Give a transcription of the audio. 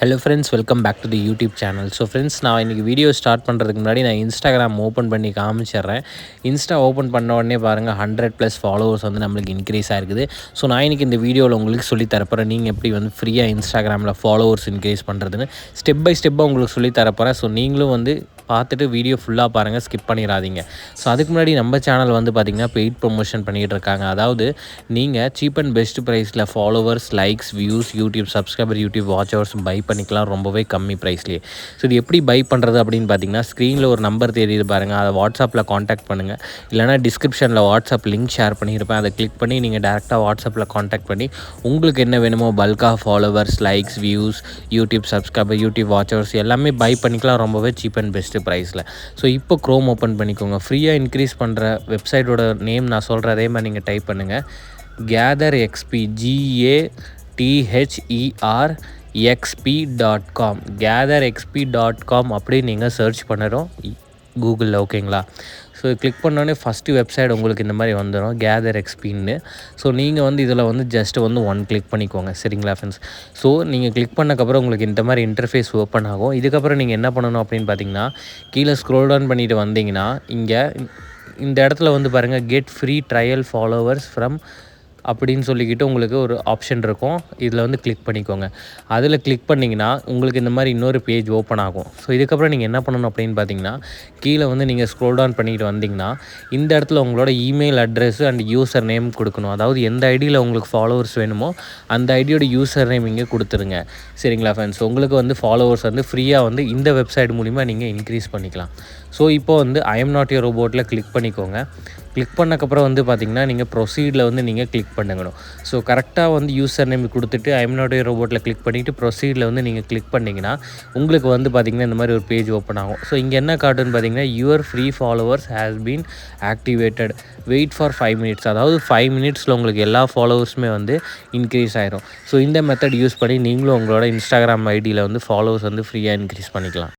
Hello friends, welcome back to the YouTube channel. So friends, நான் இன்றைக்கி video start பண்ணுறதுக்கு முன்னாடி நான் இன்ஸ்டாகிராம் ஓப்பன் பண்ணி காமிச்சிடுறேன். இன்ஸ்டா ஓப்பன் பண்ண உடனே பாருங்கள் 100+ ஃபாலோவர்ஸ் வந்து நம்மளுக்கு இன்க்ரீஸ் ஆகிருக்குது. ஸோ நான் இன்றைக்கி இந்த வீடியோவில் உங்களுக்கு சொல்லி தரப்போகிறேன், நீங்கள் எப்படி வந்து ஃப்ரீயாக இன்ஸ்டாகிராமில் ஃபாலோவர்ஸ் இன்க்ரீஸ் பண்ணுறதுன்னு ஸ்டெப் பை ஸ்டெப்பாக உங்களுக்கு சொல்லி தரப்போகிறேன். ஸோ நீங்களும் வந்து பார்த்துட்டு வீடியோ ஃபுல்லாக பாருங்கள், ஸ்கிப் பண்ணிடாதீங்க. ஸோ அதுக்கு முன்னாடி நம்ம சேனல் வந்து பார்த்திங்கன்னா பெய்ட் ப்ரொமோஷன் பண்ணிகிட்டு இருக்காங்க. அதாவது நீங்கள் சீப் அண்ட் பெஸ்ட் ப்ரைஸில் followers, likes, views, YouTube subscriber, YouTube watch hours buy பண்ணிக்கலாம் ரொம்பவே கம்மி ப்ரைஸ்லேயே. ஸோ இது எப்படி பை பண்ணுறது அப்படின்னு பார்த்தீங்கன்னா, ஸ்க்ரீனில் ஒரு நம்பர் தெரியுது பாருங்கள், அதை வாட்ஸ்அப்பில் காண்டாக்ட் பண்ணுங்கள். இல்லைனா டிஸ்கிரிப்ஷனில் வாட்ஸ்அப் லிங்க் ஷேர் பண்ணியிருப்பேன், அதை கிளிக் பண்ணி நீங்கள் டேரெக்டாக வாட்ஸ்அப்பில் காண்டாக்ட் பண்ணி உங்களுக்கு என்ன வேணுமோ பல்காக followers, likes, views, YouTube subscriber, YouTube watch hours எல்லாமே பை பண்ணிக்கலாம் ரொம்பவே சீப் அண்ட் பெஸ்ட்டு ப்ரைஸில். ஸோ இப்போ க்ரோம் ஓப்பன் பண்ணிக்கோங்க. ஃப்ரீயாக இன்க்ரீஸ் பண்ணுற வெப்சைட்டோட நேம் நான் சொல்கிற அதே மாதிரி நீங்கள் டைப் பண்ணுங்கள். GatherXP GatherXP.com GatherXP.com அப்படி நீங்கள் சர்ச் பண்ணணும் கூகுளில். ஓகேங்களா? ஸோ கிளிக் பண்ணோடனே ஃபஸ்ட்டு வெப்சைட் உங்களுக்கு இந்த மாதிரி வந்துடும், GatherXPன்னு. ஸோ நீங்கள் வந்து இதில் வந்து ஜஸ்ட்டு வந்து கிளிக் பண்ணிக்கோங்க. சரிங்களா ஃப்ரெண்ட்ஸ்? ஸோ நீங்கள் கிளிக் பண்ணக்கப்புறம் உங்களுக்கு இந்த மாதிரி இன்டர்ஃபேஸ் ஓப்பன் ஆகும். இதுக்கப்புறம் நீங்கள் என்ன பண்ணணும் அப்படின்னு பார்த்தீங்கன்னா, கீழே ஸ்க்ரோல் டவுன் பண்ணிவிட்டு வந்தீங்கன்னா இங்கே இந்த இடத்துல வந்து பாருங்கள், get free trial followers from அப்படின்னு சொல்லிக்கிட்டு உங்களுக்கு ஒரு ஆப்ஷன் இருக்கும். இதில் வந்து கிளிக் பண்ணிக்கோங்க. அதில் கிளிக் பண்ணிங்கன்னா உங்களுக்கு இந்த மாதிரி இன்னொரு பேஜ் ஓப்பன் ஆகும். ஸோ இதுக்கப்புறம் நீங்கள் என்ன பண்ணணும் அப்படின்னு பார்த்தீங்கன்னா, கீழே வந்து நீங்கள் ஸ்க்ரோல் டவுன் பண்ணிக்கிட்டு வந்தீங்கன்னா இந்த இடத்துல உங்களோட email address and user name கொடுக்கணும். அதாவது எந்த ஐடியில் உங்களுக்கு ஃபாலோவர்ஸ் வேணுமோ அந்த ஐடியோட யூசர் நேம் இங்கே கொடுத்துருங்க. சரிங்களா ஃப்ரெண்ட்ஸ்? உங்களுக்கு வந்து ஃபாலோவர்ஸ் வந்து ஃப்ரீயாக வந்து இந்த வெப்சைட் மூலிமா நீங்கள் இன்க்ரீஸ் பண்ணிக்கலாம். ஸோ இப்போ வந்து ஐ எம் நாட் யுவர் ரோபோட்டில் கிளிக் பண்ணிக்கோங்க. கிளிக் பண்ணக்கப்புறம் வந்து பார்த்திங்கன்னா, நீங்கள் ப்ரொசீடில் வந்து நீங்கள் கிளிக் பண்ணணும். ஸோ கரெக்டாக வந்து யூசர் நேம் கொடுத்துட்டு ஐ எம் நாட் யுவர் ரோபோட்டில் கிளிக் பண்ணிவிட்டு ப்ரொசீடில் வந்து நீங்கள் கிளிக் பண்ணிங்கன்னா உங்களுக்கு வந்து பார்த்திங்கன்னா இந்த மாதிரி ஒரு பேஜ் ஓப்பன் ஆகும். ஸோ இங்கே என்ன காட்டுன்னு பார்த்தீங்கன்னா, your free followers has been activated, wait for 5 minutes. அதாவது 5 மினிட்ஸில் உங்களுக்கு எல்லா ஃபாலோவர்ஸுமே வந்து இன்க்ரீஸ் ஆயிரும். ஸோ இந்த மெத்தட் யூஸ் பண்ணி நீங்களும் உங்களோட இன்ஸ்டாகிராம் ஐடியில் வந்து ஃபாலோவர்ஸ் வந்து ஃப்ரீயாக இன்க்ரீஸ் பண்ணிக்கலாம்.